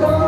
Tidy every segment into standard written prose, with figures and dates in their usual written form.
Go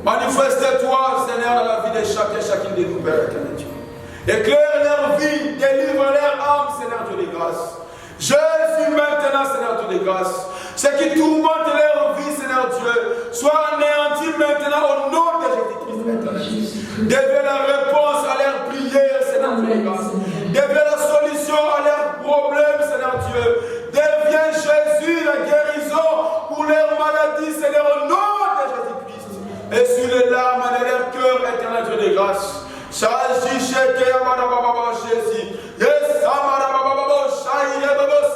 Manifeste-toi, Seigneur, dans la vie de chacun et chacune de nous, Père éternel Dieu. Éclaire leur vie, délivre leur âme, Seigneur Dieu de grâce. Jésus, maintenant, Seigneur Dieu de grâce. Ce qui tourmente leur vie, Seigneur Dieu, soit anéanti maintenant au nom de Jésus-Christ, éternel Dieu. Deviens la réponse à leurs prières, Seigneur Dieu de grâce. Deviens la solution à leurs problèmes, Seigneur Dieu. Deviens Jésus, la guérison pour leurs maladies, Seigneur, au nom de Jésus-Christ. Et sur les larmes de leur cœur, éternel Dieu de grâce. Jésus. Yes,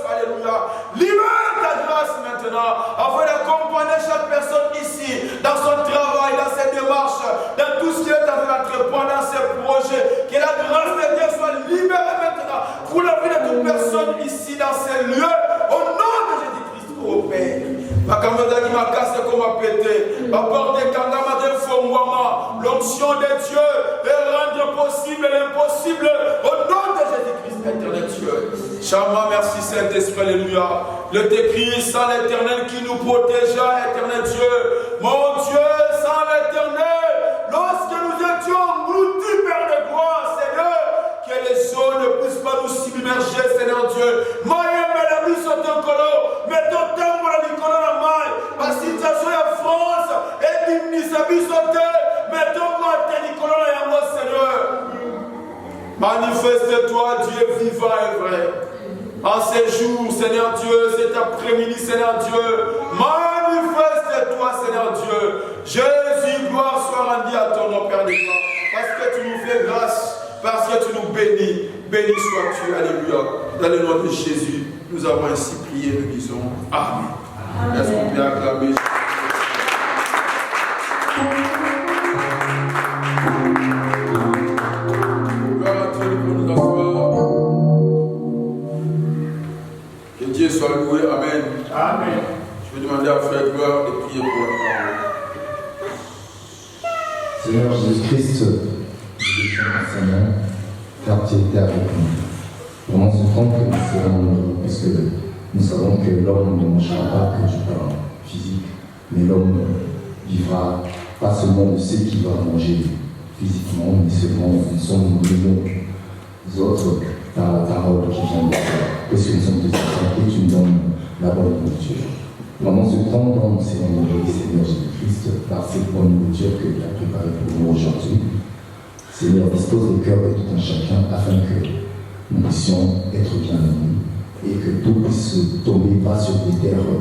alléluia. Libère ta grâce maintenant, afin d'accompagner chaque personne ici, dans son travail, dans ses démarches, dans tout ce qui est en train d'entreprendre, dans ses projets. Que la grâce de Dieu soit libérée maintenant pour la vie de toute personne ici, dans ces lieux, au nom de Jésus-Christ, au Père. L'onction de Dieu et rendre possible l'impossible au nom de Jésus-Christ, éternel Dieu. Chama, merci Saint-Esprit, alléluia. Le décrit sans l'éternel qui nous protégea, éternel Dieu. Mon Dieu, sans l'éternel, lorsque nous étions engloutis, Père de gloire, Seigneur, que les eaux ne puissent pas nous submerger, Seigneur Dieu. Mettons temps pour la Nicolas la main. La situation en France est diminuée. Mettons matin Nicolas la main, Seigneur. Manifeste-toi, Dieu vivant et vrai. En ces jours, Seigneur Dieu, cet après-midi, Seigneur Dieu, manifeste-toi, Seigneur Dieu. Jésus, gloire soit rendue à ton nom, Père de gloire. Parce que tu nous fais grâce, parce que tu nous bénis. Béni sois-tu, alléluia. Dans le nom de Jésus, nous avons ainsi prié, nous disons Amen. Est-ce qu'on peut acclamer? Gloire à Dieu pour nous asseoir. Que Dieu soit loué, Amen. Amen. Je vais demander à Frère Gloire de prier pour la parole. Seigneur Jésus-Christ, nous déchons Seigneur, car tu étais avec nous. Pendant ce temps que nous serons heureux, puisque nous savons que l'homme ne mangera pas que du pain physique, mais l'homme vivra pas seulement de ce qu'il va manger physiquement, mais seulement nous sommes nous autres par la parole qui vient de toi, parce que nous sommes tes enfants et tu nous donnes la bonne nourriture. Pendant ce temps, nous serons honorés, Seigneur Jésus-Christ, par cette bonne nourriture que tu as préparée pour nous aujourd'hui. Seigneur, dispose le cœur de tout un chacun afin que nous puissions être bien unis et que tout puisse tomber pas sur des terres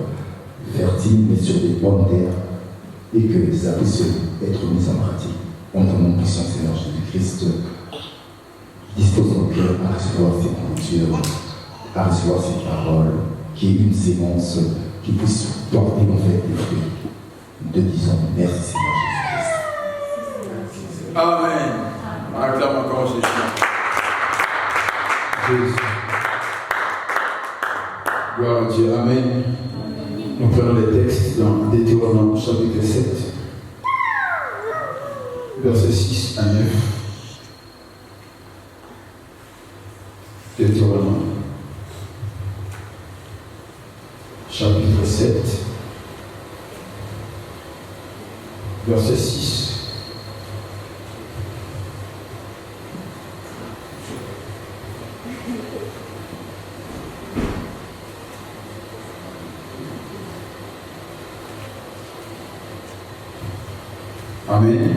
fertiles, mais sur des bonnes terres et que ça puisse être mis en pratique. En ton nom puissant, Seigneur Jésus-Christ, dispose nos cœurs à recevoir cette nourriture, à recevoir cette parole, qui est une sémence qui puisse porter en fait des fruits. Nous te disons merci, Seigneur Jésus-Christ. Amen. Acclame encore Jésus. Gloire à Dieu. Amen. Nous prenons les textes dans Deutéronome chapitre 7, versets 6 à 9. Deutéronome chapitre 7, verset 6. Amen.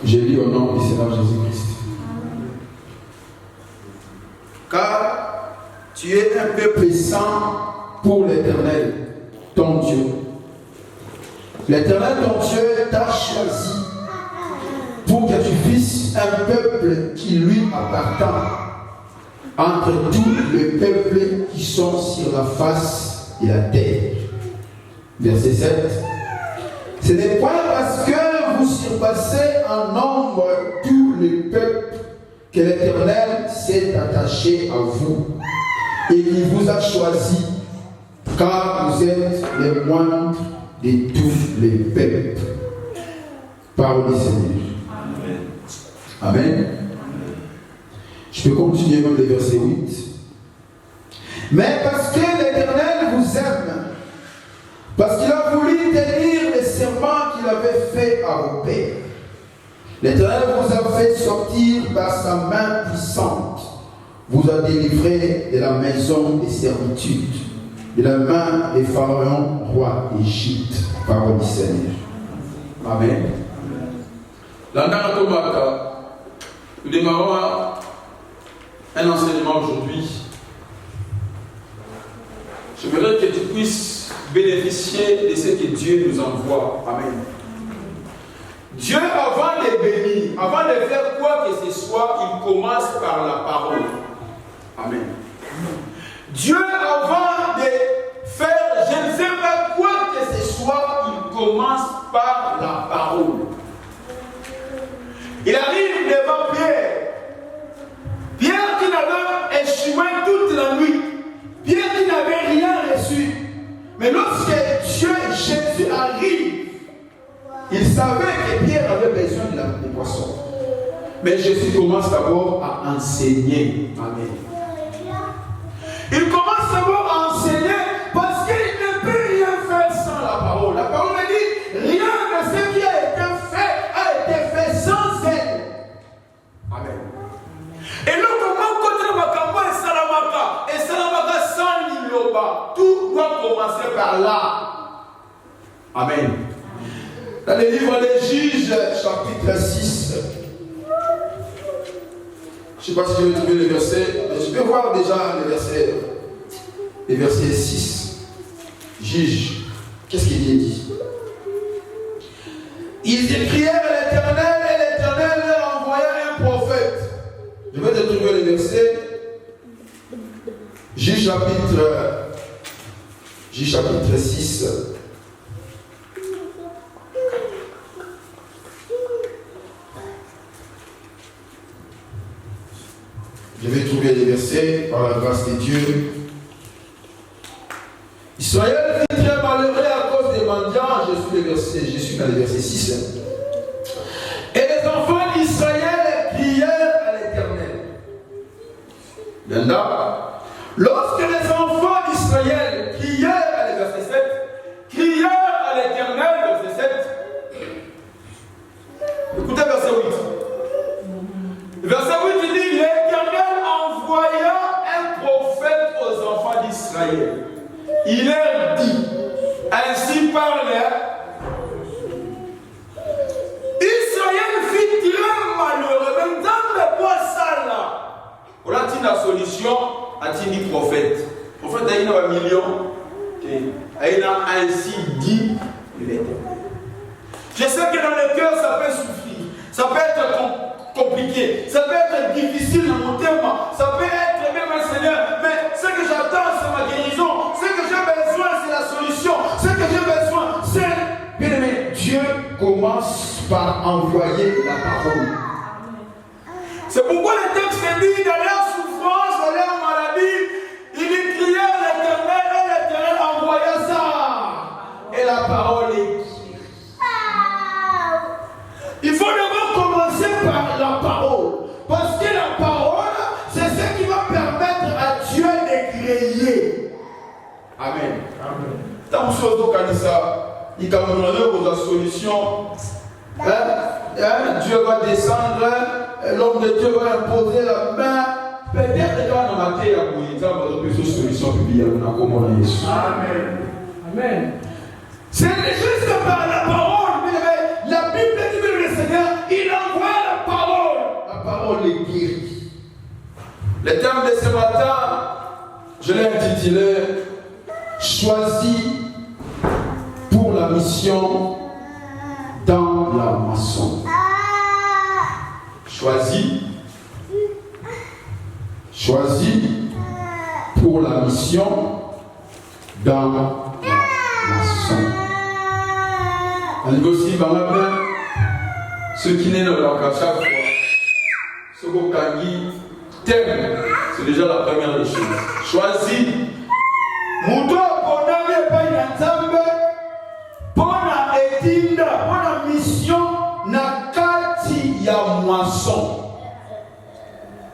Je lis au nom du Seigneur Jésus-Christ. Car tu es un peuple saint pour l'Éternel, ton Dieu. L'Éternel, ton Dieu, t'a choisi pour que tu fisses un peuple qui lui appartient entre tous les peuples qui sont sur la face de la terre. Verset 7. Ce n'est pas parce que vous surpassez en nombre tous les peuples que l'Éternel s'est attaché à vous et qu'il vous a choisi, car vous êtes les moindres de tous les peuples. Parole du Seigneur. Amen. Amen. Je peux continuer même le verset 8. Mais parce que l'Éternel vous aime, parce qu'il a voulu tenir les serments qu'il avait fait à vos pères, l'Éternel vous a fait sortir par sa main puissante, vous a délivré de la maison des servitudes, de la main des pharaons, roi d'Égypte. Parole du Seigneur. Amen. Nous démarrons un enseignement aujourd'hui. J'aimerais que tu puisses bénéficier de ce que Dieu nous envoie. Amen. Dieu, avant de bénir, avant de faire quoi que ce soit, il commence par la parole. Amen. Dieu, avant de faire je ne sais pas quoi que ce soit, il commence par la parole. Il arrive devant Pierre. Pierre qui n'avait échoué toute la nuit. Pierre qui n'avait rien reçu. Mais lorsque Dieu, Jésus arrive, il savait que Pierre avait besoin de poissons. Mais Jésus commence d'abord à enseigner. Amen. Il commence d'abord à enseigner parce qu'il ne peut rien faire sans la parole. La parole dit, rien de ce qui a été fait sans elle. Amen. Et là, comment continuer Makamba et Salamaka sans l'Iloba, tout doit commencer par là. Amen. Dans le livre des Juges, chapitre 6, je ne sais pas si je vais trouver le verset, mais je vais voir déjà le verset 6. Juge, qu'est-ce qu'il dit? Ils écrièrent à l'Éternel et l'Éternel leur envoya un prophète. Je vais te trouver le verset. Juge chapitre 6. Je vais trouver les versets par la grâce de Dieu. Israël fut très malheureux à cause des mendiants. Je suis dans le verset 6. Et les enfants d'Israël prièrent à l'Éternel. Là, lorsque les enfants d'Israël prièrent, à verset 7, crièrent à l'Éternel, verset 7, de l'Éternel. Je sais que dans le cœur, ça peut souffrir, ça peut être compliqué, ça peut être difficile dans mon thème, ça peut être même un Seigneur, mais ce que j'attends, c'est ma guérison. Ce que j'ai besoin, c'est la solution. Ce que j'ai besoin, c'est, bien aimé, Dieu commence par envoyer la parole. C'est pourquoi le texte dit, dans leur souffrance, dans leur maladie, ils criaient à l'Éternel et l'Éternel envoya ça. Et la parole est. Il faut d'abord commencer par la parole. Parce que la parole, c'est ce qui va permettre à Dieu de créer. Amen. Tant que vous avez ça, il va vous donner la solution. Dieu va descendre, l'homme de Dieu va imposer la main. Peut-être que dans la matière, il va avoir une solution publique. Amen. Amen. C'est juste par la parole. La Bible dit que le Seigneur, il envoie la parole. La parole est guérie. Le thème de ce matin, je l'ai intitulé Choisi pour la mission dans la moisson. Choisi pour la mission dans la moisson. On négocie par la main. Ceux qui naissent dans la chaque fois, ce qu'on gagne, thème, c'est déjà la première des choses. Choisis. Mouton pour n'avoir pas une ensemble, pour la étinde, pour la mission, Na kati ya moisson.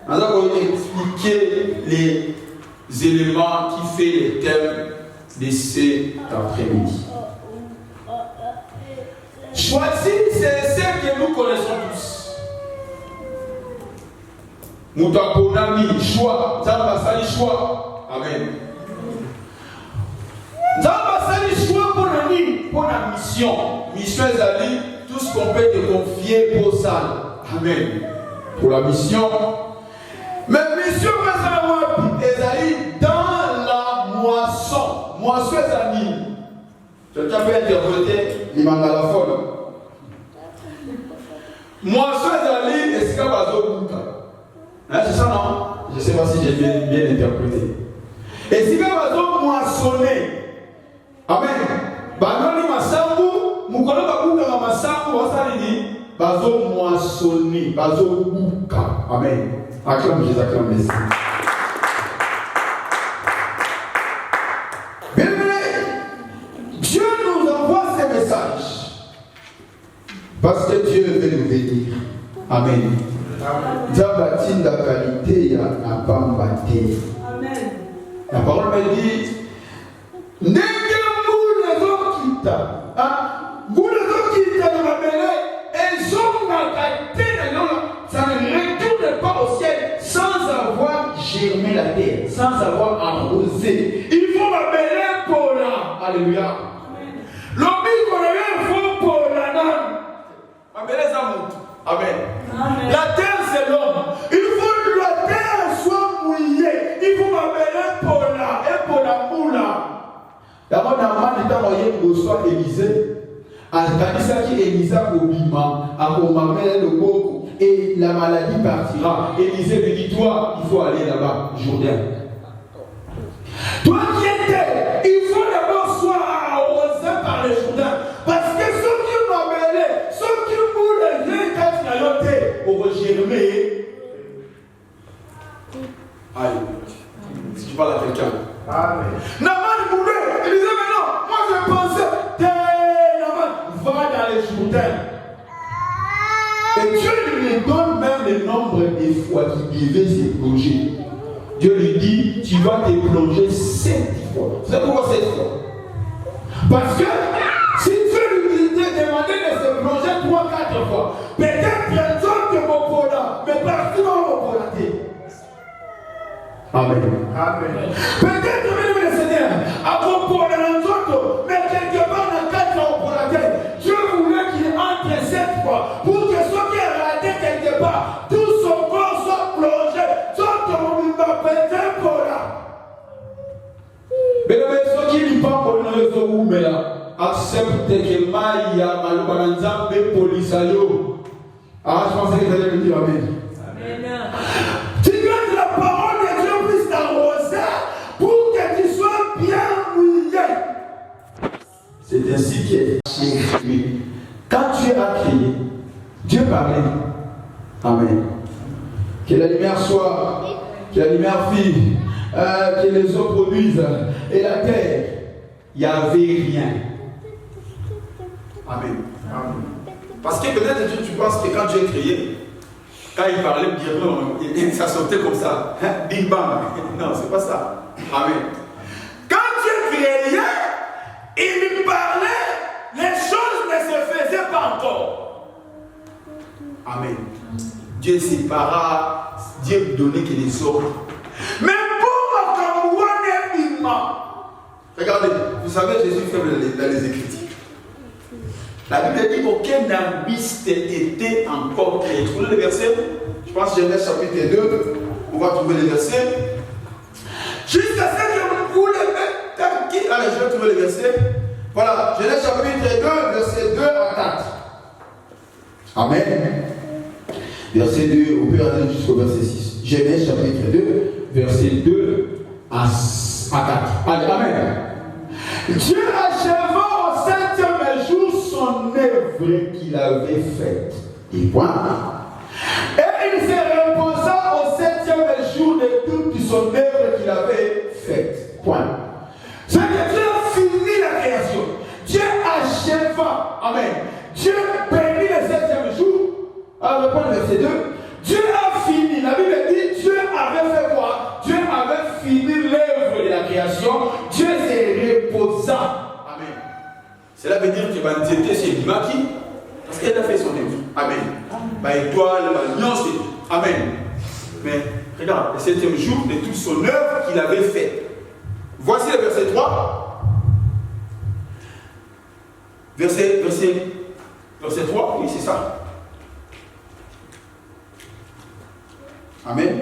nous allons expliquer les éléments qui font les thèmes de cet après-midi. Choisis, c'est ce que nous connaissons tous. Moutaponami, choix. Zambasali, choix. Amen. Zambasali, choix pour la mission. Mission Zali, tout ce qu'on peut te confier pour ça. Amen. Pour la mission. Mais mission Zali dans la moisson. Moisson Zali. Quelqu'un peut interpréter l'imangalaphone. Moisson Zali, est-ce qu'il va c'est ça non? Je ne sais pas si j'ai bien interprété. Est-ce qu'il va moissonner? Amen. Banoni masambu, mukolo babuka na masambu, wasalini, bazo moissonner, bazo buka. Amen. Acclame Jésus, acclame Jésus. Dieu nous envoie ces messages parce que Dieu veut nous bénir. Amen. Zabatinda qualité ya napambate. Amen. La parole me dit ndenge vous les dans la mêlée et ça ne retourne pas au ciel sans avoir germé la terre, sans avoir arrosé. Il faut la mêlée pour la. Alléluia. L'homme qu'on a faut pour la nane. La mêlée ça monte. Amen. La terre c'est l'homme. Il faut que la terre soit mouillée. Il faut la mêlée pour la et pour la moula. D'abord, dans le temps où il y a Élisée, Élisée a le beau et la maladie partira. Élisée lui dit, toi, il faut aller là-bas, Jourdain. Toi qui étais, il faut d'abord soit arrosé par le Jourdain. Parce que ceux qui m'ont mêlé, ceux qui m'ont mêlé, quand il a noté, pour germer. Allez, si tu parles à quelqu'un. Amen. Naman voulait, il disait, mais non, moi je pensais, Naman, va dans les Jourdains. Et Dieu lui donne même le nombre de fois qu'il devait se plonger. Dieu lui dit, tu vas te plonger 7 fois. Vous savez pourquoi 7 fois? Parce que si Dieu lui demandait de se plonger 3-4 fois, peut-être qu'il y a d'autres que mon pola, mais partout dans mon pola. Amen. Amen. Peut-être que le Seigneur a compris dans autres, mais quelque part dans 4 ans pour la terre, Dieu voulait qu'il entre 7 fois pour que ceux qui ont raté quelque part, tout son corps soit plongé, soit comme une baptême pour là. Mais ceux qui n'y pas pour le réseau, mais là, acceptent que Maïa, Malobanza, Polisayo. Ah, je pensais que vous allez me dire Amen. Amen. Tu veux que la parole de Dieu puisse t'arroser pour que tu sois bien mouillé. C'est ainsi que quand tu as crié, Dieu parlait. Amen. Que la lumière soit, que la lumière vive, que les eaux produisent. Et la terre, il n'y avait rien. Amen. Amen. Parce que peut-être tu penses que quand Dieu crié, quand il parlait, ça sortait comme ça. Bing bang. Non, c'est pas ça. Amen. Quand Dieu criait, il parlait, les choses ne se faisaient pas encore. Amen. Dieu sépara, Dieu donnait que les ordres. Mais pour regardez, vous savez, Jésus fait dans les Écritures. La Bible dit aucun arbuste était encore créé. Vous trouvez le verset? Je pense que Genèse chapitre 2, on va trouver le verset. Jusqu'à ce que vous le mettez. Allez, je vais trouver le verset. Voilà, Genèse chapitre 2, verset 2 à 4. Amen. Verset 2, on peut aller jusqu'au verset 6. Genèse chapitre 2, verset 2 à 4. Allez, amen. Dieu acheva au 7e jour son œuvre qu'il avait faite. Et point. Et il se reposa au 7e jour de toute son œuvre qu'il avait faite. Point. C'est que Dieu a fini la création. Dieu acheva. Amen. Dieu bénit le 7e jour. Alors, reprends le verset 2. Dieu a fini. La Bible dit Dieu avait fait quoi? Dieu avait fini l'œuvre de la création. Dieu s'est reposa. Amen. Cela veut dire que l'humanité c'est Bimaki parce qu'elle a fait son œuvre. Amen. Bah, étoile, bah, c'est. Amen. Mais regarde, le 7e jour de toute son œuvre qu'il avait faite. Voici le verset 3. Verset 3, oui, c'est ça. Amen. Amen.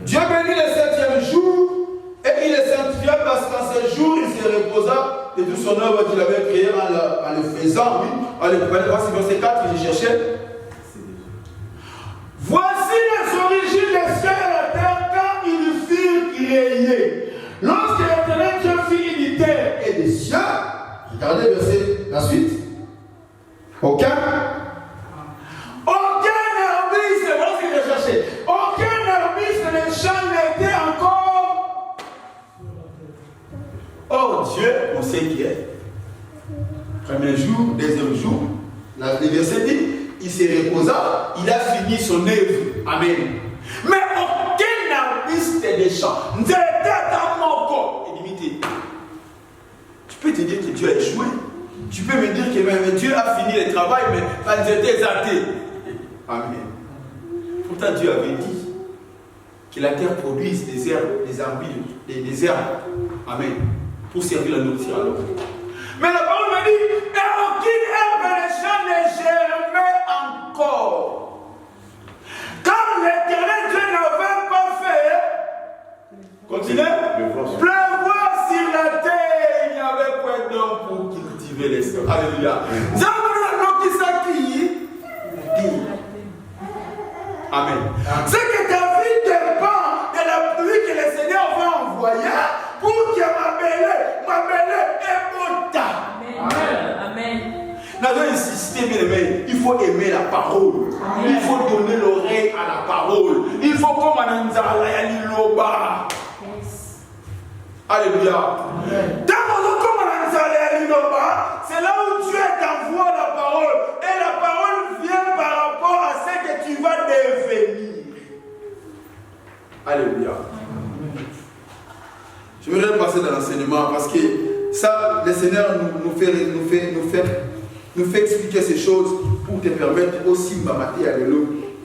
Dieu bénit le 7e jour et il le sanctifia parce qu'en ce jour il se reposa de toute son œuvre qu'il avait créée en le faisant. Oui. Voici verset 4 que j'ai cherché. Voici les origines des cieux et la terre quand ils furent créés. Lorsque l'Éternel Dieu fit unitaire et des cieux, regardez la suite. Aucun arbuste, voilà ce que j'ai cherché. Aucun arbuste des champs n'était encore. Or Dieu, on sait qui est. Premier jour, deuxième jour, le verset dit, il se reposa, il a fini son œuvre. Amen. Mais aucun arbuste des champs n'était encore illimité. Tu peux te dire que Dieu a échoué. Tu peux me dire que même Dieu a fini le travail, mais quand Dieu était athée. Amen. Pourtant Dieu avait dit que la terre produise des herbes, des arbres, des herbes. Amen. Pour servir la nourriture à l'homme. Mais la parole me dit, mais aucune herbe des champs ne germait encore. Quand l'Éternel Dieu n'avait pas fait, continuez, pleuvoir sur la terre, il n'y avait point d'homme pour cultiver les sols. Alléluia. Amen. C'est que ta vie dépend de la pluie que le Seigneur va envoyer pour que ma belle est morte. Amen. Nous avons insisté, bien aimé, il faut aimer la parole. Amen. Il faut donner l'oreille à la parole. Il faut comme un anzala yaliloba. Alléluia. C'est là où Dieu t'envoie la parole. Et la parole vient par rapport à ce que tu vas devenir. Alléluia. Je voudrais passer dans l'enseignement parce que ça, le Seigneur nous fait expliquer ces choses pour te permettre aussi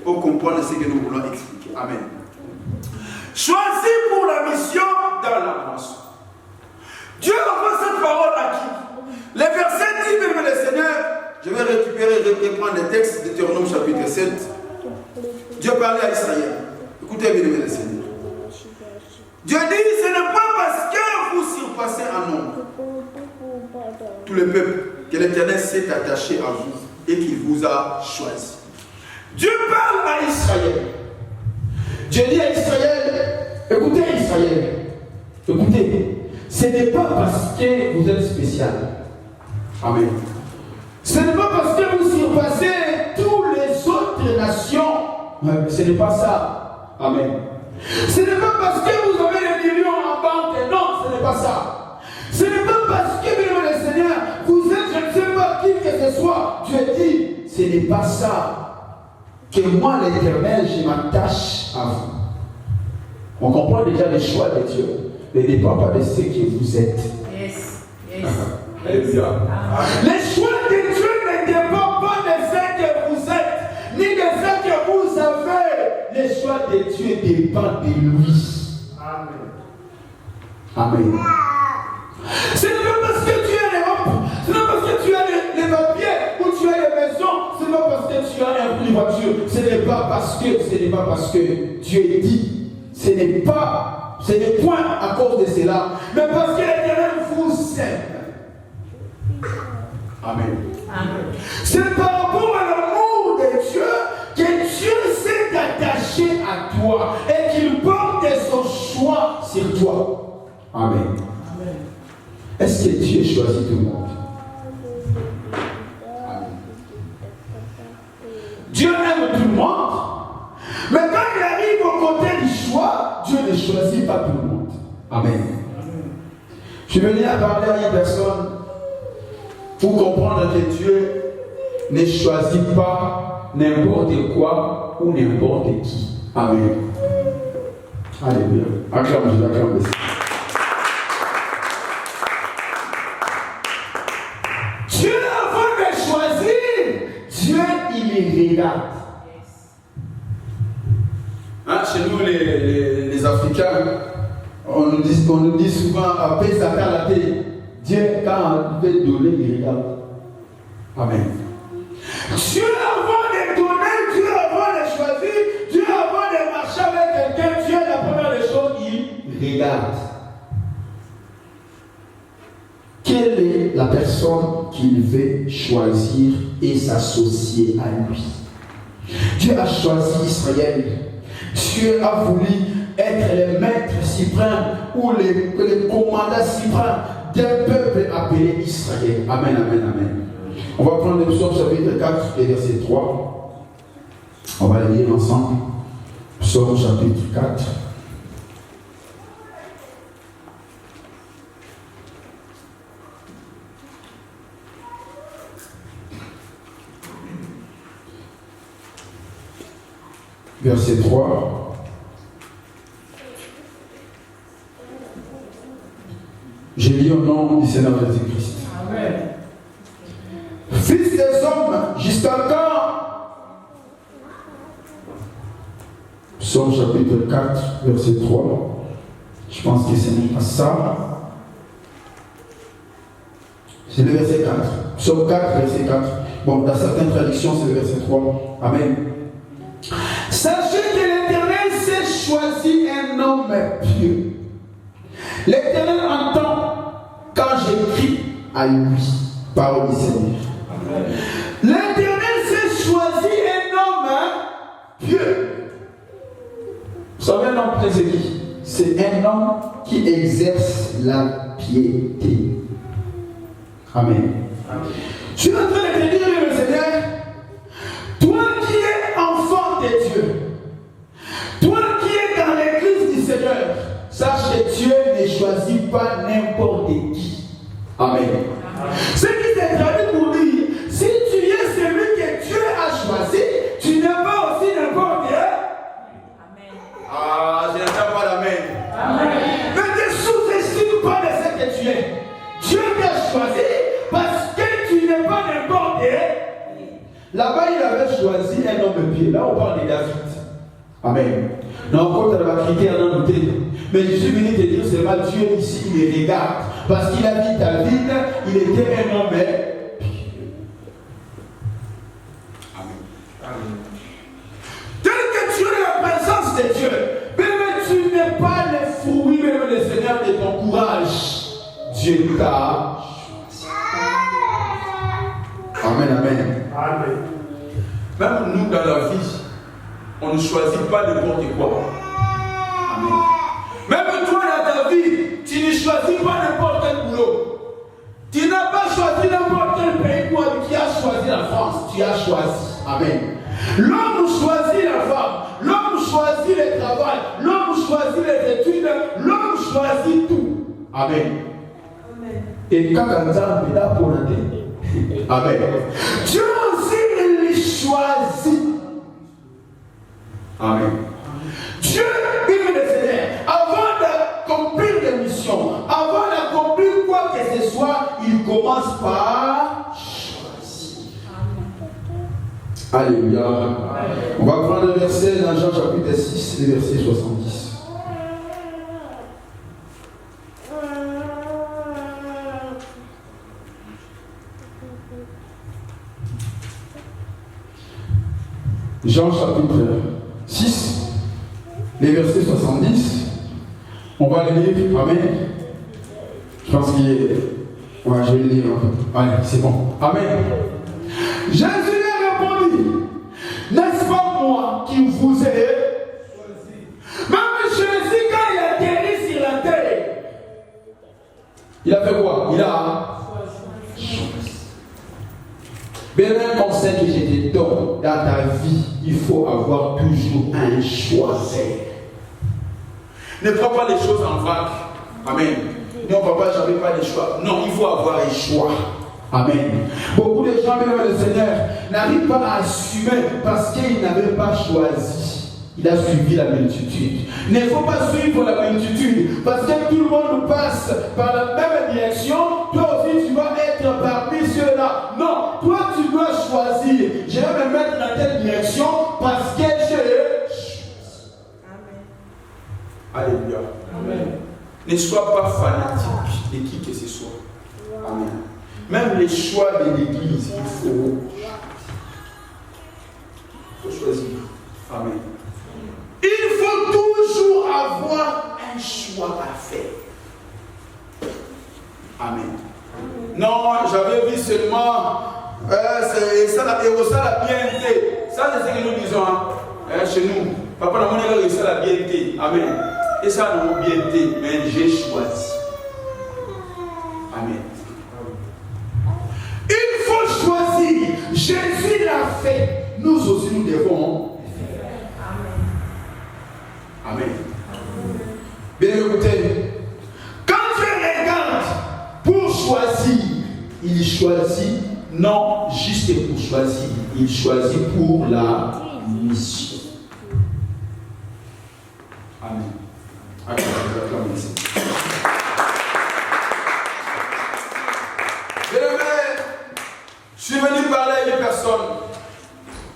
pour comprendre ce que nous voulons expliquer. Amen. Choisi pour la mission dans la moisson. Dieu envoie cette parole à qui? Les versets disent même le Seigneur, je vais reprendre le texte de Deutéronome chapitre 7. Dieu parlait à Israël. Écoutez bien le Seigneur. Dieu dit, ce n'est pas parce que vous surpassez en nombre tous les peuples que l'Éternel s'est attaché à vous et qu'il vous a choisi. Dieu parle à Israël. Dieu dit à Israël, écoutez Israël, écoutez, ce n'est pas parce que vous êtes spécial. Amen. Ce n'est pas parce que vous surpassez toutes les autres nations. Ce n'est pas ça. Amen. Ce n'est pas parce que vous avez des millions en banque. Non, ce n'est pas ça. Ce n'est pas parce que, bien le Seigneur, vous êtes, je ne sais pas qui que ce soit. Dieu dit, ce n'est pas ça. Que moi, l'Éternel, je m'attache à vous. On comprend déjà les choix de Dieu. Ne dépend pas de ce que vous êtes. Yes. Alléluia. Les choix de Dieu ne dépendent pas de ce que vous êtes, ni de ce que vous avez. Les choix de Dieu dépendent de lui. Amen. Amen. Ce n'est pas parce que tu as l'Europe, ce n'est pas parce que tu as les papiers ou tu as les maisons, ce n'est pas parce que tu as une voiture, ce n'est pas parce que Dieu dit. Ce n'est point à cause de cela, mais parce que l'Éternel vous aime. Amen. Amen. C'est par rapport à l'amour de Dieu que Dieu s'est attaché à toi et qu'il porte son choix sur toi. Amen. Amen. Est-ce que Dieu choisit tout le monde? Amen. Dieu aime tout le monde. Mais quand il arrive au côté du choix, Dieu ne choisit pas tout le monde. Amen. Je suis venu à parler à une personne pour comprendre que Dieu ne choisit pas n'importe quoi ou n'importe qui. Amen. Alléluia. Acclame Dieu, acclame Dieu. Dieu, avant de choisir, Dieu, il regarde. Hein, chez nous, les Africains, on nous dit souvent après ça faire la télé. Dieu, quand il veut donner, il regarde. Amen. Dieu, avant de donner, Dieu, avant de choisir, Dieu, avant de marcher avec quelqu'un, Dieu, la première des choses, il regarde. Quelle est la personne qu'il veut choisir et s'associer à lui? Dieu a choisi Israël. Dieu a voulu être le maître suprême ou le commandant suprême d'un peuple appelé Israël. Amen, amen, amen. On va prendre le psaume chapitre 4 et verset 3. On va le lire ensemble. Psaume chapitre 4. Verset 3. Je lis au nom du Seigneur Jésus-Christ. Amen. Fils des hommes, jusqu'à quand? Psaume chapitre 4, verset 3. Je pense que ce n'est pas ça. C'est le verset 4. Psaume 4, verset 4. Bon, dans certaines traductions, c'est le verset 3. Amen. Sachez que l'Éternel s'est choisi un homme pieux. L'Éternel entend quand j'écris à lui, parole du Seigneur. L'Éternel s'est choisi un homme pieux. Vous savez un homme pieux, c'est qui? C'est un homme qui exerce la piété. Amen. Je suis en train de te dire, le Seigneur, toi qui es enfant de Dieu, toi qui es dans l'église du Seigneur, sache que Dieu ne choisit pas n'importe qui. Amen. Ce qui s'est traduit pour dire, si tu es celui que Dieu a choisi, tu n'es pas aussi n'importe qui. Amen. Ah, je n'entends pas l'amen. Amen. Ne te sous-estime pas de ce que tu es. Dieu t'a choisi parce que tu n'es pas n'importe qui. Là-bas, il avait choisi un homme pieux. Là, on parle de David. Amen. Non, quand on va critiquer un homme pieux. Mais je suis venu te dire seulement Dieu ici, il les regarde. Parce qu'il a dit David, il était un homme pieux. Amen. Tel que tu es la présence de Dieu, même tu n'es pas le fruit, même le Seigneur de ton courage. Dieu t'a choisi. Amen, amen. Amen. Même nous dans la vie, on ne choisit pas n'importe quoi. Amen. Même toi dans ta vie, tu ne choisis pas n'importe quel boulot. Tu n'as pas choisi n'importe quel pays pour qui a choisi la France. Tu as choisi. Amen. L'homme choisit la femme. L'homme choisit le travail. L'homme choisit les études. L'homme choisit tout. Amen. Amen. Et quand on est là pour la terre. Amen. Dieu aussi, il choisit. Amen. Dieu, il le Seigneur, avant d'accomplir des missions, avant d'accomplir quoi que ce soit, il commence par choisir. Alléluia. On va prendre le verset dans Jean chapitre 6, le verset 70. Jean chapitre 6, les versets 70. On va le lire. Amen. Je pense qu'il est. Ouais, je vais le lire. Allez, c'est bon. Amen. Jésus lui a répondu, n'est-ce pas moi qui vous ai choisi? Même Jésus, quand il a atterri sur la terre, il a fait quoi? Il a choisi. Mais un conseil que je te donne dans ta vie, il faut avoir toujours un choix. Ne prends pas les choses en vague. Amen. Non, papa, j'avais pas de choix. Non, il faut avoir un choix. Amen. Beaucoup de gens, même le Seigneur, n'arrivent pas à assumer parce qu'ils n'avaient pas choisi. Il a suivi la multitude. Il ne faut pas suivre la multitude parce que tout le monde passe par la même direction. Toi aussi, tu vas être parmi ceux-là. Non, toi, tu dois choisir. Je vais me mettre dans telle direction parce que j'ai choisi. Alléluia. Amen. Ne sois pas fanatique de qui que ce soit. Amen. Même les choix de l'église, il faut choisir. Amen. Il faut toujours avoir un choix à faire. Amen. Non, j'avais vu seulement et ça la bienté. Ça, c'est ce que nous disons chez nous. Papa, nous avons ça la bienté. Amen. Et ça, nous bienté. Mais j'ai choisi. Amen. Il faut choisir. Jésus l'a fait. Nous aussi, nous devons. Amen. Bien écoutez, quand tu regardes pour choisir, il choisit non juste pour choisir, il choisit pour la mission. Amen. Amen. Je suis venu parler à une personne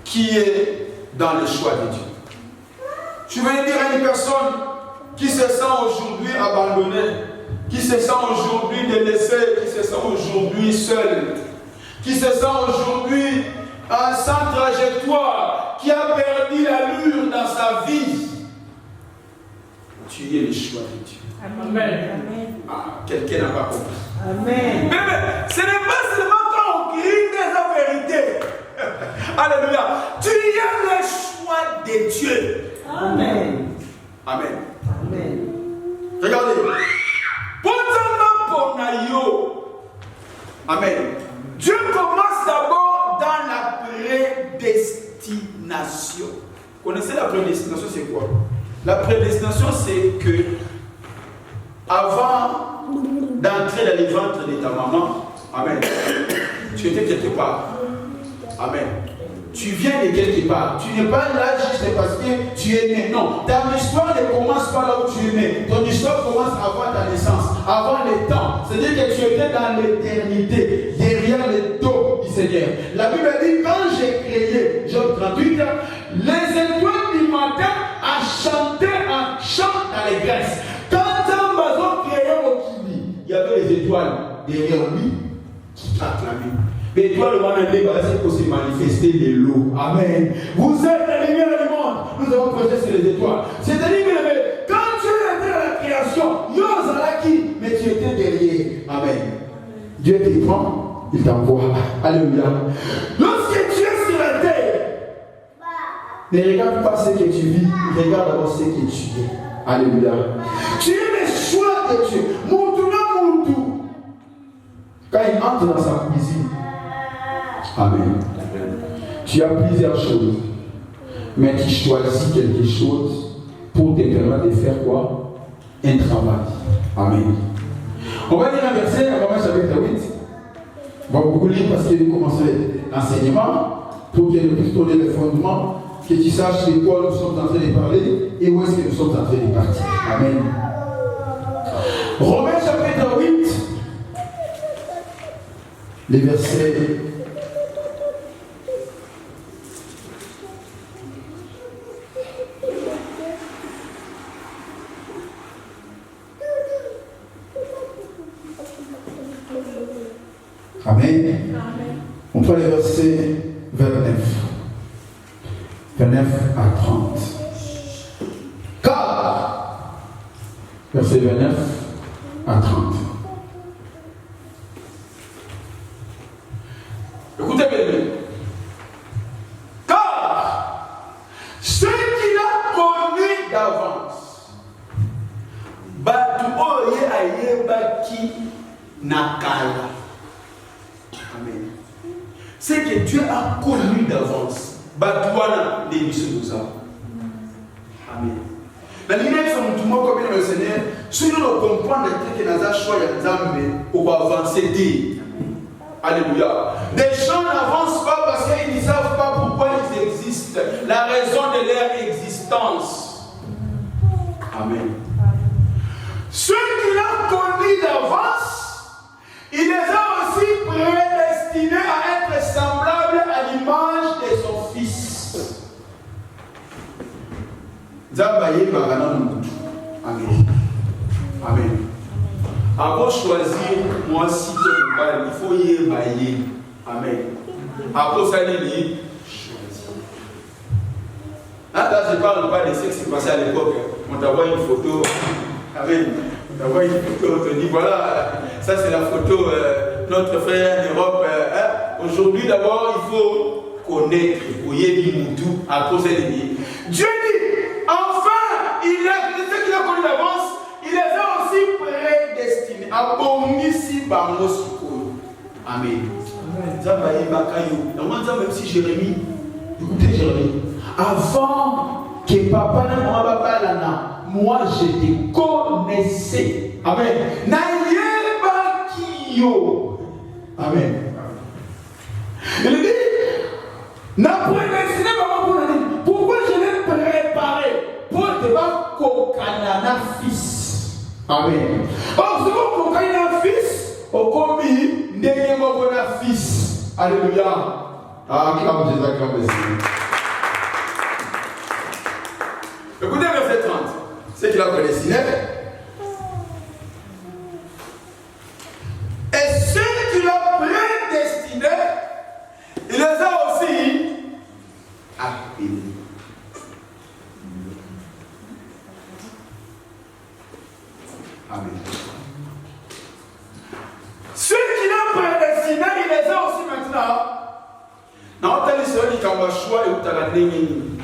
qui est dans le choix de Dieu. Je suis venu dire à une personne qui se sent aujourd'hui abandonnée, qui se sent aujourd'hui délaissée, qui se sent aujourd'hui seule, qui se sent aujourd'hui sans trajectoire, qui a perdu l'allure dans sa vie. Tu es le choix de Dieu. Amen. Ah, quelqu'un n'a pas compris. Amen. Mais ce n'est pas seulement quand on crie des vérités. Alléluia. Tu es le choix de Dieu. Amen. Amen. Amen. Regardez. Amen. Dieu commence d'abord dans la prédestination. Vous connaissez la prédestination, c'est quoi? La prédestination, c'est que avant d'entrer dans les ventres de ta maman, amen, tu étais quelque part. Amen. Tu viens de quelque part. Tu n'es pas là juste parce que tu es né. Non. Ta histoire ne commence pas là où tu es né. Ton histoire commence avant ta naissance, avant les temps. C'est-à-dire que tu étais dans l'éternité, derrière le dos du Seigneur. La Bible dit, quand j'ai créé, Job 38, les étoiles du matin a chanté un chant d'allégresse. Quand Amazon créait Okili, il y avait les étoiles derrière lui qui acclamaient. Mais toi, le monde c'est pour se manifester de l'eau. Amen. Vous êtes la lumière du monde. Nous avons projeté sur les étoiles. C'est-à-dire que quand tu étais dans la création, mais tu étais derrière. Amen. Dieu te prend, il t'envoie. Alléluia. Lorsque tu es sur la terre, ne regarde pas ce que tu vis, regarde d'abord ce que tu es. Alléluia. Tu es le choix de Dieu. Moutou. Quand il entre dans sa cuisine, Amen. Tu as plusieurs choses, mais tu choisis quelque chose pour te permettre de faire quoi? Un travail. Amen. On va lire un verset, Romains chapitre 8. On va beaucoup lire parce qu'il commence l'enseignement pour que nous puissions donner le fondement, que tu saches de quoi nous sommes en train de parler et où est-ce que nous sommes en train de partir. Amen. Romains chapitre 8, les versets. Amen. On prend les versets 29 à 30. Car, verset 29 à 30. Écoutez bien. Car ce qu'il a connu d'avance, batu oye ayebaki nakala. Amen. C'est que Dieu a connu d'avance. Batouana des missions. Amen. La ligne est sur tout le monde comme le Seigneur. Si nous ne comprenons que nous avons choisi pour avancer. Alléluia. Des gens n'avancent pas parce qu'ils ne savent pas pourquoi ils existent. La raison de leur existence. Amen. Ceux qu'il a connus d'avance, il les a aussi prédestinés à être semblables à l'image de son Fils. Amen. Amen. Avant de choisir, moi, si tu es il faut y bailler. Amen. Après ça, il dit choisir. Là, je ne parle pas de ce qui s'est passé à l'époque. On t'a envoyé une photo. Amen. On t'a envoyé une photo. On te dit voilà, ça c'est la photo de notre frère en Europe. Aujourd'hui, d'abord, il faut connaître. Après ça, il dit Dieu dit enfin, ce qu'il a connu d'avance. Il les a aussi prédestinés. Amen. Même si Jérémie, écoutez Jérémie, avant que papa ne m'abandonne, moi je te connaissais. Amen. Amen. Il dit, n'a prédestiné pourquoi je l'ai préparé pour te voir qu'aucun fils. Amen. Or, c'est bon qu'on ait un fils, au commis, n'est pas un fils. Alléluia. Ah, acclame Jésus, acclame Jésus. Écoutez verset 30. C'est qu'il a prédestiné. Et ceux qu'il a prédestinés, il les a aussi appelés. Amen. Ceux qui l'ont prédestiné, il les a aussi maintenant. Non, tel Israël qui a choix et où tu as la ligne.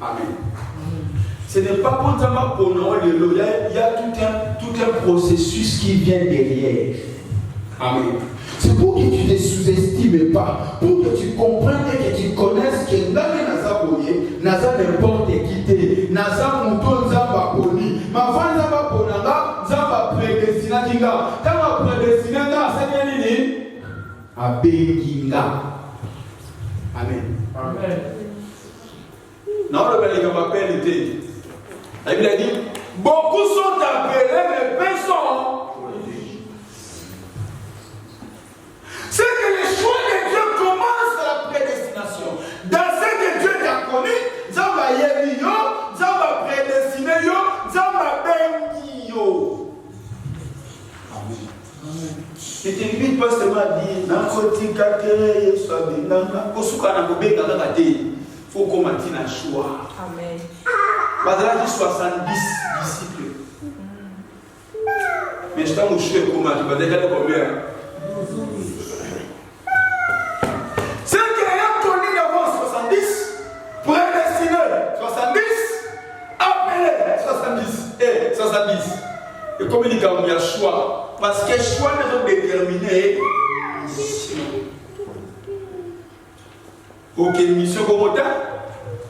Amen. Ce n'est pas pour ça pour nous, il y a tout un processus qui vient derrière. Amen. C'est pour que tu ne te sous-estimes pas, pour que tu comprennes et que tu connaisses que Naza Boye, Naza n'importe qui t'est, Naza Mouton Zamba Poli, ma femme Zamba Ponanga, Zamba prédestiné Kinga, Zamba prédestiné c'est bien dit, Abeginga. Amen. Amen. Non, le bel gars m'appelle était. La Bible a dit, beaucoup sont appelés, mais personne. C'est que le choix de Dieu commence à la prédestination. Dans ce que Dieu t'a connu, Zamba Yemi yo, Zamba prédestiné yo, Zamba bengi yo. Amen. Et tu n'invites pas seulement à dire, Nakoti Kakere, Yesuabi, Nanga, Kosuka Nakobe, Kakate. Il faut qu'on maintienne un choix. Amen. Badra dit 70 disciples. Mais je t'en mouche comment tu vas dégager combien? comme il dit qu'il y a choix. Parce que choix n'est pas déterminé. Ok, mission comme ça.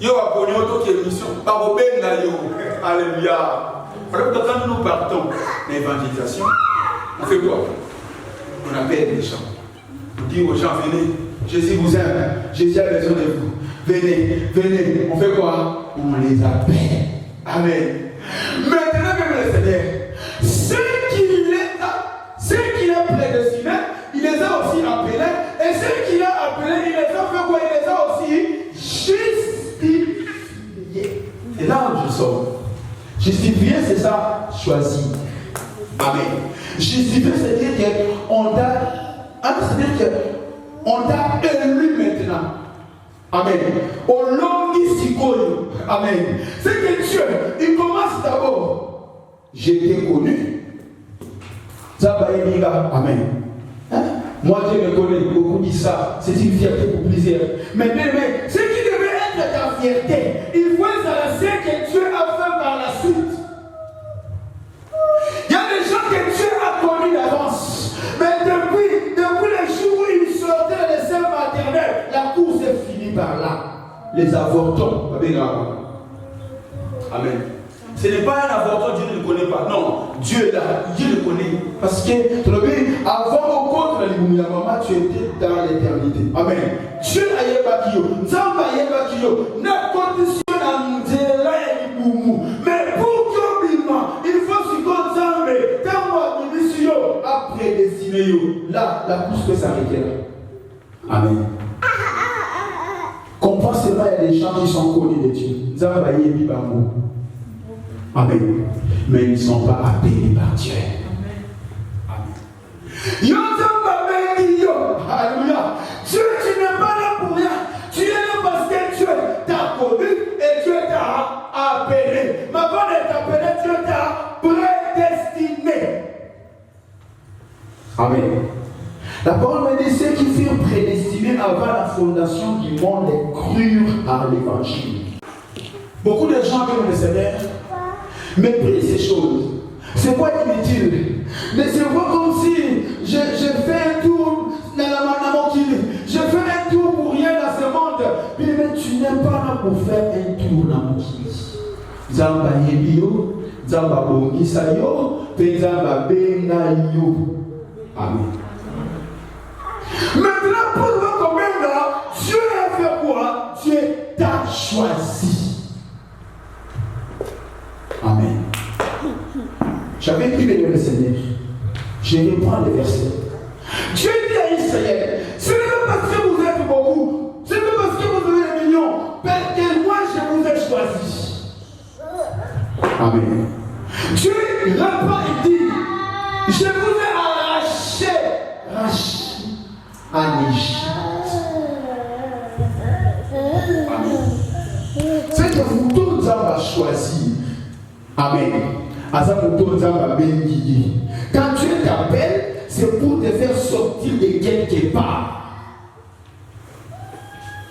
Yo a connu autre mission. Par Obenga yo. Alléluia. Quand nous partons l'évangélisation, on fait quoi? On appelle les gens. On dit aux gens, venez. Jésus vous aime. Jésus a besoin de vous. Venez, venez. On fait quoi? On les appelle. Amen. Maintenant, même le Seigneur, ceux qu'il a prédestinés, il les a aussi appelés. Et ceux qu'il a appelés, il les a fait quoi? Il les a aussi justifiés. Et là où je sors. Justifié, c'est ça, choisi. Amen. Justifié, c'est-à-dire qu'on t'a élu maintenant. Amen. Au long d'Isikoyo. Amen. C'est que Dieu, il commence d'abord. Je t'ai connu. Amen. Hein? Moi, Dieu me connaît. Beaucoup disent ça. C'est une fierté pour plusieurs. Mais ce qui devait être ta fierté, il faut s'arracher que Dieu a fait par la suite. Il y a des gens que Dieu a connus d'avance. Mais depuis le jour où ils sortaient de les sein maternels, la course est finie par là. Les avortons. Amen. Ce n'est pas un avorton, Dieu ne le connaît pas. Non, Dieu est là, Dieu le connaît. Parce que, avant au compte de la maman, tu étais dans l'éternité. Amen. Dieu a yébakio, Nzamba yébakio, n'a condition à Mdela et Boumou. Mais pour que il faut se concentrer. Quand moi, mission a prédestiné, là, la course peut s'arrêter là. Amen. Comprends seulement, il y a des gens qui sont connus de Dieu. Nzamba yébakio. Amen. Mais ils ne sont pas appelés par Dieu. Amen. Alléluia. Dieu, tu n'es pas là pour rien. Tu es là parce que Dieu t'a connu et Dieu t'a appelé. Ma bonne est appelée, Dieu t'a prédestiné. Amen. La parole me dit ceux qui furent prédestinés avant la fondation du monde et crurent à l'évangile. Beaucoup de gens comme le Seigneur méprisent ces choses. C'est pas inutile. Mais c'est pas comme si je fais un tour dans la manamokili. Je fais un tour pour rien dans ce monde. Mais tu n'es pas là pour faire un tour dans mon kili. Zamba yebio, Zamba bongisayo, Zamba benayo. Amen. Maintenant, pour le combien là, Dieu a fait quoi? Dieu t'a choisi. Amen. J'avais pris le Seigneur. Je reprends le verset. Dieu dit à Israël, ce n'est pas parce que vous êtes beaucoup, ce n'est pas parce que vous avez des millions, parce que moi je vous ai choisi. Amen. Dieu reprend et dit, je vous ai arraché en Égypte. Amen. C'est que vous tous avez choisi. Amen. Quand Dieu t'appelle, c'est pour te faire sortir de quelque part.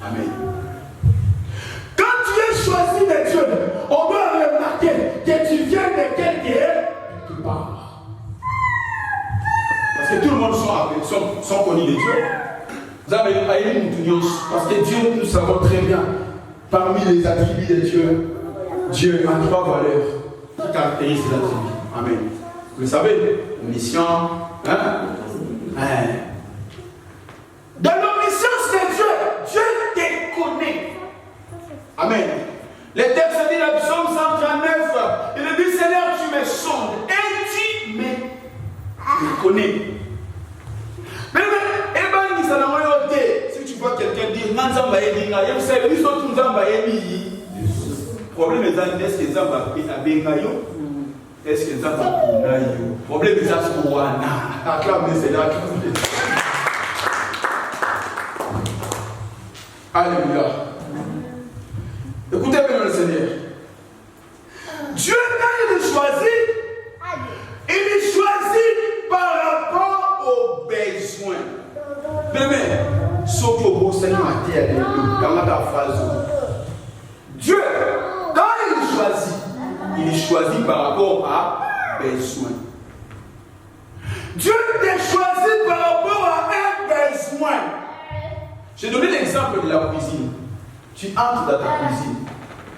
Amen. Quand tu es choisi de Dieu, on doit remarquer que tu viens de quelque part. Parce que tout le monde sont connus de Dieu. Vous avez parce que Dieu, nous savons très bien, parmi les attributs de Dieu, Dieu a 3 valeurs qui caractérisent la tribu. Amen. Vous le savez, mission, Dans l'omniscience de Dieu, Dieu te connaît. Amen. Le texte dit dans Psaume 139, il dit Seigneur, tu me sondes et tu me connais. Mais si tu vois quelqu'un dire Nanzamba Edinga, vous savez, nous sommes Nzamba Edinga. Le problème est est-ce que Nzamba Bengayo? Est-ce que Nzamba Kunayo? Le problème est est-ce que Wana? Acclamez Seigneur, acclamez. Alléluia. Écoutez bien le Seigneur. Dieu, quand il choisit par rapport aux besoins. Mais, sauf au beau Seigneur, dans la phrase. Dieu, quand il choisit par rapport à besoin. Dieu t'a choisi par rapport à un besoin. J'ai donné l'exemple de la cuisine. Tu entres dans ta cuisine.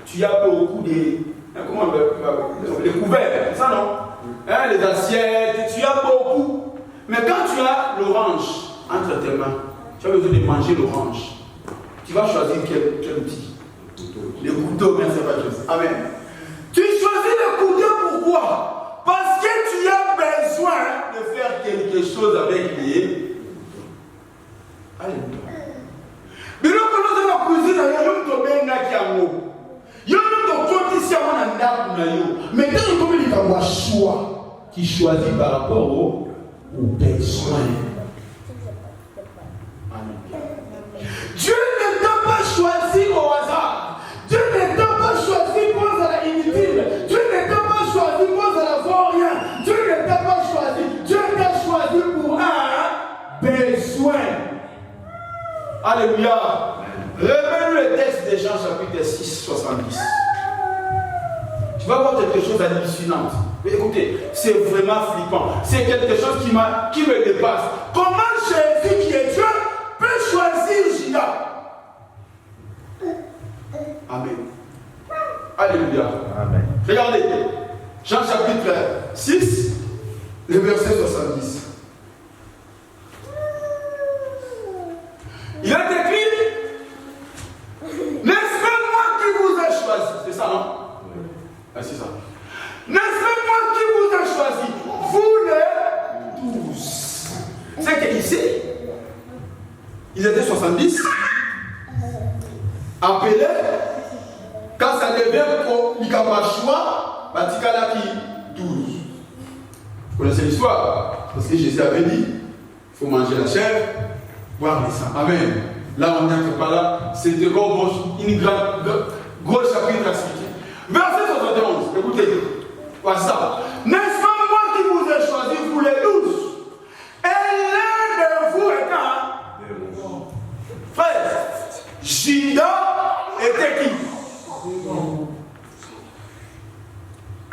Tu as beaucoup de... Comment on appelle les couverts, c'est ça non? Hein, les assiettes, tu as beaucoup. Mais quand tu as l'orange entre tes mains, tu as besoin de manger l'orange. Tu vas choisir quel outil? Le couteau, mais c'est pas juste. Amen. Tu choisis le couteau pourquoi? Parce que tu as besoin de faire quelque chose avec les... Alléluia. Mais là, quand nous avons la cuisine, il y a un domaine qui a un mot. Il y a un domaine qui a un mot. Mais quand il y a un choix qui choisit par rapport aux besoins. Dieu ne t'a pas choisi au hasard. Dieu ne t'a pas choisi pour la inutile. Dieu ne t'a pas choisi pour la voir rien. Dieu ne t'a pas choisi. Dieu t'a choisi pour un besoin. Alléluia. Révèle le texte de Jean chapitre 6, 70. Tu vas voir quelque chose d'hallucinant. Mais écoutez, c'est vraiment flippant. C'est quelque chose qui me dépasse. Comment Jésus qui est Dieu peut choisir Judas? Amen. Alléluia. Amen. Regardez. Jean chapitre 6, le verset 70. Il est écrit, n'est-ce pas moi qui vous ai choisi? C'est ça, non? Oui. Ah, c'est ça. N'est-ce pas moi qui vous ai choisi? Vous les 12. C'est qu'ici, ils étaient 70. Appelés, quand ça devient pour Nikamachoua, Batikala qui 12. Vous connaissez l'histoire? Parce que Jésus avait dit, il faut manger la chair, boire le sang. Amen. Là, on n'est pas là. C'est de gros chapitre à expliquer. Verset 71, écoutez. Voilà ça. N'est-ce pas moi qui vous ai choisi, vous les 12? Et l'un de vous est un frère. Judas était qui?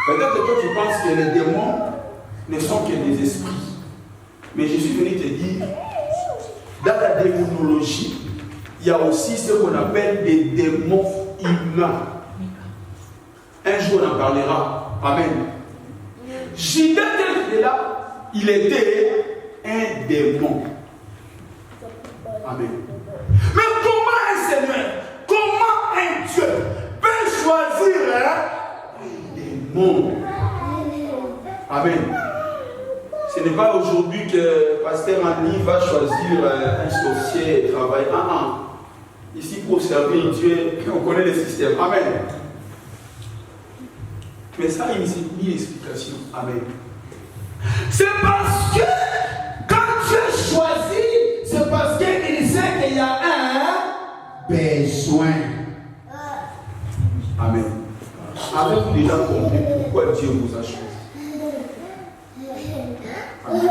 Peut-être que toi tu penses que les démons ne sont que des esprits. Mais je suis venu te dire, dans la démonologie, il y a aussi ce qu'on appelle des démons humains. Un jour on en parlera. Amen. Judas était là, il était un démon. Amen. Mais comment un Seigneur, comment un Dieu peut choisir un démon? Amen. Ce n'est pas aujourd'hui que Pasteur Annie va choisir un sorcier et travailler. Ici, pour servir Dieu, on connaît le système. Amen. Mais ça, il n'y a une explication. Amen. C'est parce que quand Dieu choisit, c'est parce qu'il sait qu'il y a un besoin. Amen. Avez-vous déjà compris pourquoi Dieu vous a choisi? Amen.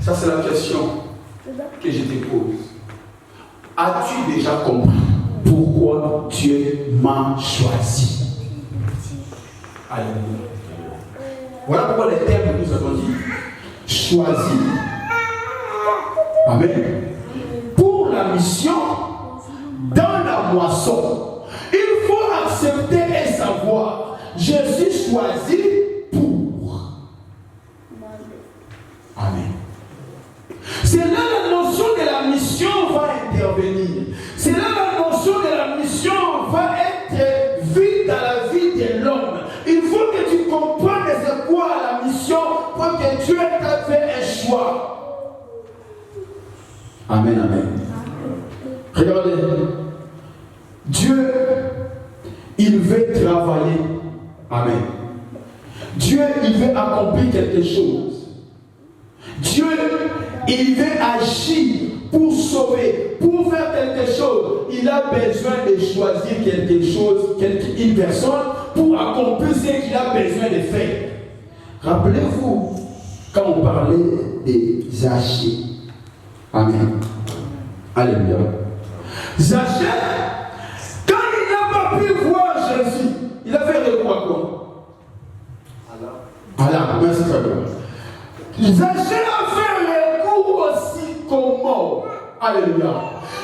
Ça, c'est la question que je te pose. As-tu déjà compris pourquoi Dieu m'a choisi? Alléluia. Voilà pourquoi les termes que nous avons dit choisi. Amen. Pour la mission, dans la moisson, il faut accepter et savoir, je suis choisi pour. Amen. C'est là la notion de la mission va intervenir. C'est là la notion de la mission va être vue dans la vie de l'homme. Il faut que tu comprennes c'est quoi la mission pour que Dieu t'a fait un choix. Amen, amen. Regardez. Dieu, il veut travailler. Amen. Dieu, il veut accomplir quelque chose. Dieu, il veut agir pour sauver, pour faire quelque chose. Il a besoin de choisir quelque chose, une personne, pour accomplir ce qu'il a besoin de faire. Rappelez-vous, quand on parlait des Zachée. Amen. Alléluia. Zachée, quand il n'a pas pu voir Jésus, il a fait recours à quoi? Allah. Merci très bien. Zachée a fait recours aussi comment. Alléluia.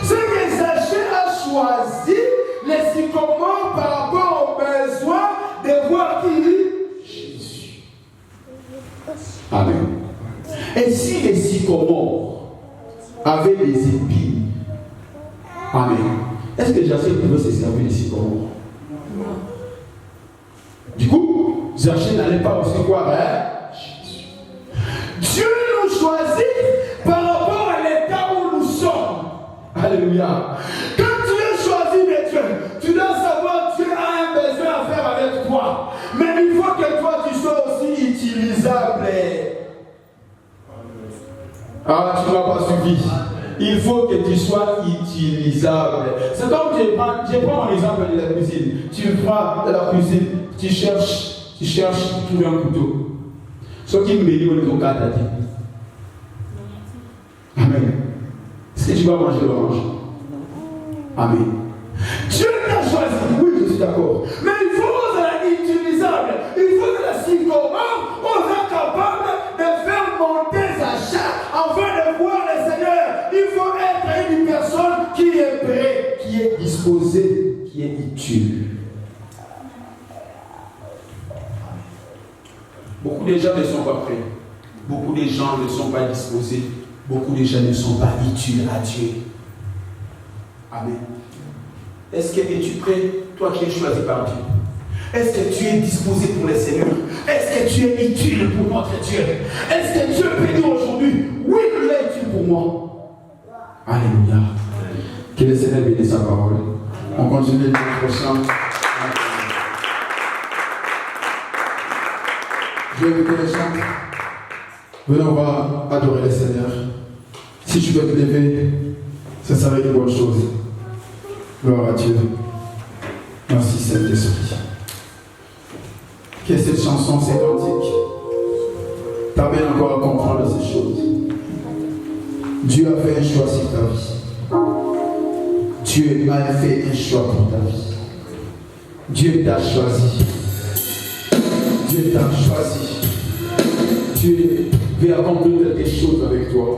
C'est que Zachée a choisi les sycomores par rapport au besoin de voir qui Jésus. Amen. Et si les sycomores avaient des épines, amen, est-ce que Zachée pouvait se servir des sycomores? Du coup, Zachée n'allait pas aussi croire Jésus. Dieu nous choisit par rapport à l'état où nous sommes. Alléluia. Quand tu es choisi de Dieu, tu dois savoir que Dieu a un besoin à faire avec toi. Mais il faut que toi tu sois aussi utilisable. Ah, tu ne m'as pas suivi. Il faut que tu sois utilisable. C'est comme je prends mon exemple de la cuisine. Tu vas de la cuisine, tu cherches, tu trouves un couteau. Ce qui me dit, on est au cas d'Adi. Amen. Est-ce que tu vas manger l'orange? Amen. Dieu t'a choisi. Oui, je suis d'accord. Mais il faut être utilisable. Il faut que la sycomore, on soit capable de faire monter sa chair afin de voir le Seigneur. Il faut être une personne qui est prête, qui est disposée, qui est utile. Beaucoup de gens ne sont pas prêts. Beaucoup de gens ne sont pas disposés. Beaucoup de gens ne sont pas utiles à Dieu. Amen. Est-ce que es-tu prêt, toi qui es choisi par Dieu? Est-ce que tu es disposé pour le Seigneur? Est-ce que tu es utile pour notre Dieu? Est-ce que Dieu peut dire aujourd'hui, oui, il est utile pour moi? Alléluia. Que le Seigneur bénisse sa parole. On continue le prochain. Je vais écouter les chants. Venez, on va adorer le Seigneur. Si tu veux te lever, ça serait une bonne chose. Gloire à Dieu. Merci Saint-Esprit. Que cette chanson, ces cantiques, t'amène encore à comprendre ces choses. Dieu a fait un choix sur ta vie. Dieu a fait un choix pour ta vie. Dieu t'a choisi. Dieu t'a choisi. Dieu veut accomplir quelque chose avec toi.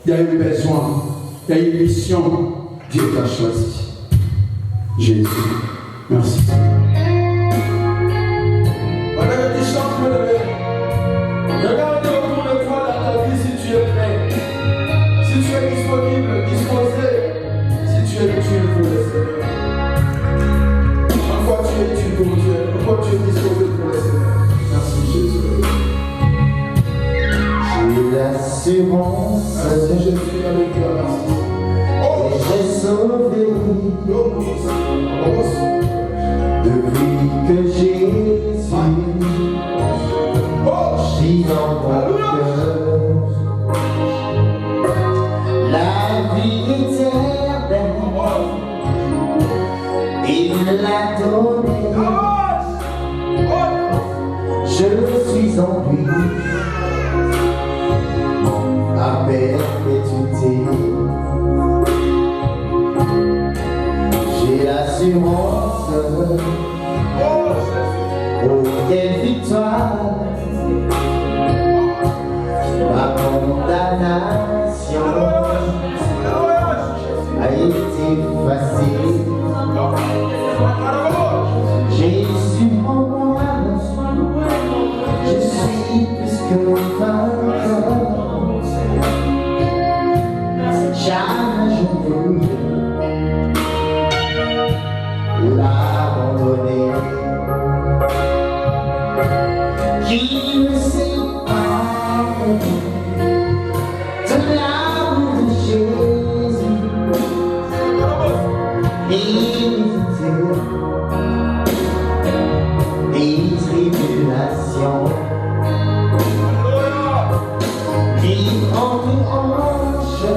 Il y a un besoin, il y a une mission. Dieu t'a choisi. Jésus. Merci. Pendant que tu chantes, regarde autour de toi dans ta vie si tu es prêt. Si tu es disponible, disposé. Si tu es utile pour le Seigneur. En quoi tu es utile pour Dieu? En quoi tu es disposé pour le Seigneur? Merci Jésus. J'ai l'assurance. Merci Jésus, avec toi, merci. Et j'ai sauvé depuis que Jésus vit dans mon cœur. La vie éternelle, il me l'a donnée. Je suis en lui à perpétuité. J'ai l'assurance, aucune victoire, ma condamnation a été facile. Jésus en moi, je suis plus que vainqueur. Jamais je ne l'abandonner. Qui me sépare de l'amour de Jésus? Et tribulations, ni hanche,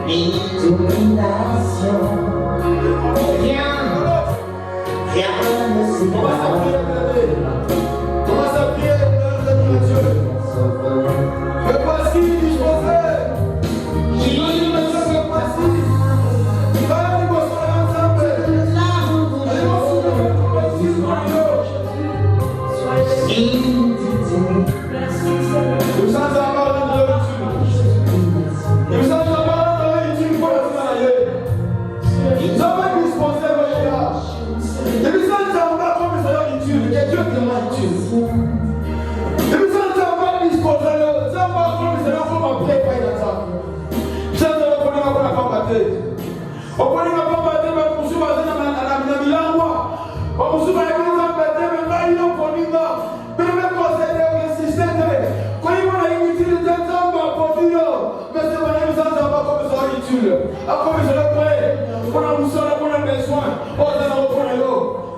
ni domination, rien ne sépare. Commence à prier de Dieu. Me voici disposé. Qui me sépare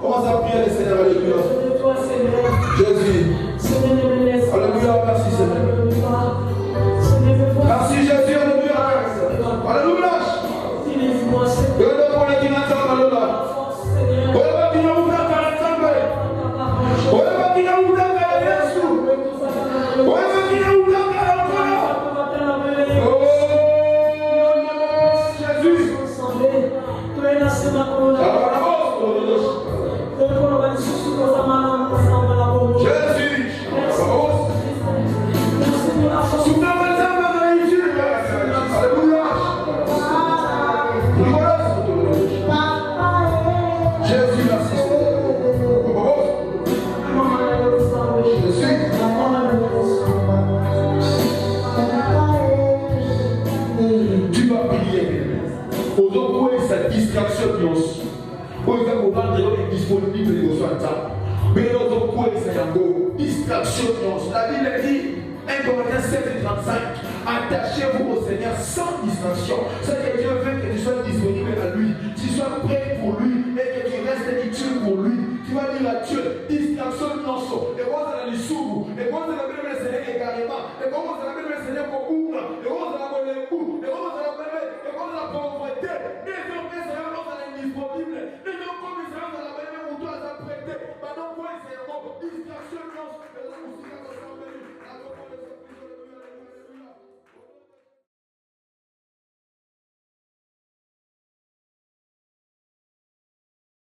On va s'appuyer le Seigneur, alléluia. Jésus. Alléluia, merci Seigneur. Merci Jésus, alléluia. Alléluia. La Bible dit, 1 Corinthiens 7:35, attachez-vous au Seigneur sans distinction. C'est que Dieu veut que tu sois disponible à lui, tu sois prêt pour lui et que tu restes utile pour lui. Tu vas dire à Dieu,